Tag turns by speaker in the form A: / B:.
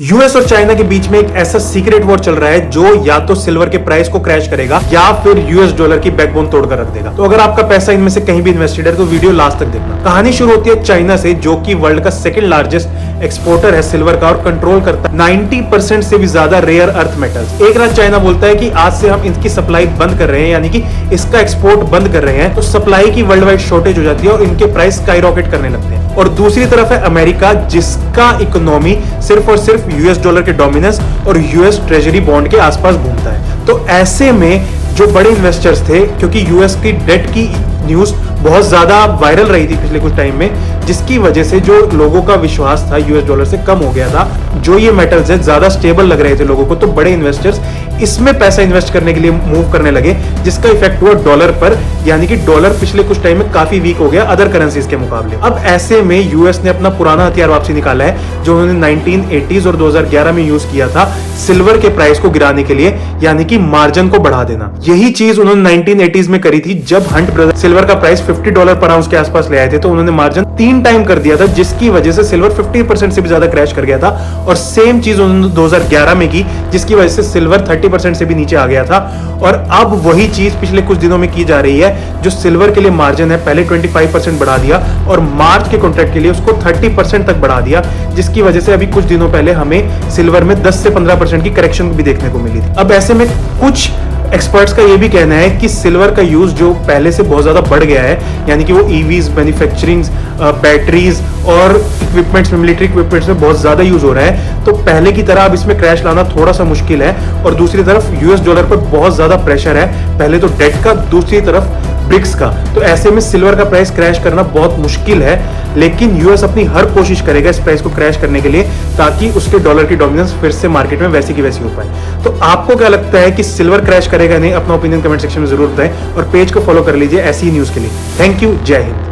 A: US और China के बीच में एक ऐसा सीक्रेट वॉर चल रहा है जो या तो सिल्वर के प्राइस को क्रैश करेगा या फिर यूएस डॉलर की बैकबोन तोड़कर रख देगा। तो अगर आपका पैसा इनमें से कहीं भी इन्वेस्टेड है तो वीडियो लास्ट तक देखना। कहानी शुरू होती है चाइना से, जो कि वर्ल्ड का सेकंड लार्जेस्ट एक्सपोर्टर है सिल्वर का और कंट्रोल करता है 90% से भी ज्यादा रेयर अर्थ मेटल्स। एक रात चाइना बोलता है कि आज से हम इनकी सप्लाई बंद कर रहे हैं, यानी कि इसका एक्सपोर्ट बंद कर रहे हैं। तो सप्लाई की वर्ल्ड वाइड शॉर्टेज हो जाती है और इनके प्राइस स्काईरॉकेट करने लगते हैं। और दूसरी तरफ है अमेरिका, जिसका इकोनॉमी सिर्फ और सिर्फ यूएस डॉलर के डोमिनेंस और यूएस ट्रेजरी बॉन्ड के आसपास घूमता है। तो ऐसे में जो बड़े इन्वेस्टर्स थे, क्योंकि यूएस की डेट की न्यूज बहुत ज्यादा वायरल रही थी पिछले कुछ टाइम में, जिसकी वजह से जो लोगों का विश्वास था यूएस डॉलर से कम हो गया था। जो ये मेटल्स है ज्यादा स्टेबल लग रहे थे लोगों को, तो बड़े इन्वेस्टर्स इसमें पैसा इन्वेस्ट करने के लिए मूव करने लगे, जिसका इफेक्ट हुआ डॉलर पर। यानी कि डॉलर पिछले कुछ टाइम में काफी वीक हो गया अदर करेंसीज के मुकाबले। अब ऐसे में यूएस ने अपना पुराना हथियार वापसी निकाला है, जो उन्होंने 1980s और 2011 में यूज किया था सिल्वर के प्राइस को गिराने के लिए, यानी कि मार्जिन को बढ़ा देना। यही चीज उन्होंने 1980s में करी थी, जब हंट ब्रदर सिल्वर का प्राइस $50 पर आउंस के आसपास ले आए थे। तो उन्होंने मार्जिन 3 टाइम कर दिया था, जिसकी वजह से सिल्वर 50% से भी ज्यादा क्रैश कर गया था। और सेम चीज उन्होंने 2011 में की, जिसकी वजह से सिल्वर 30% से भी नीचे आ गया था। और अब वही चीज पिछले कुछ दिनों में की जा रही है। जो सिल्वर के लिए मार्जिन है पहले 25% बढ़ा दिया और मार्च के कॉन्ट्रैक्ट के लिए उसको 30% तक बढ़ा दिया, जिसकी वजह से अभी कुछ दिनों पहले हमें सिल्वर में 10 से 15% की करेक्शन भी देखने को मिली थी। अब ऐसे में कुछ एक्सपर्ट्स का यह भी कहना है कि सिल्वर का यूज जो पहले से बहुत ज्यादा बढ़ गया है, यानी कि वो ईवीज, मैन्युफैक्चरिंग, बैटरीज और इक्विपमेंट्स में, मिलिट्री इक्विपमेंट्स में बहुत ज्यादा यूज हो रहा है। तो पहले की तरह अब इसमें क्रैश लाना थोड़ा सा मुश्किल है। और दूसरी तरफ यूएस डॉलर पर बहुत ज्यादा प्रेशर है, पहले तो डेट का, दूसरी तरफ ब्रिक्स का। तो ऐसे में सिल्वर का प्राइस क्रैश करना बहुत मुश्किल है, लेकिन यूएस अपनी हर कोशिश करेगा इस प्राइस को क्रैश करने के लिए, ताकि उसके डॉलर की डोमिनेंस फिर से मार्केट में वैसी की वैसी हो पाए। तो आपको क्या लगता है कि सिल्वर क्रैश करेगा नहीं? अपना ओपिनियन कमेंट सेक्शन में जरूर बताएं और पेज को फॉलो कर लीजिए ऐसी ही न्यूज के लिए। थैंक यू, जय हिंद।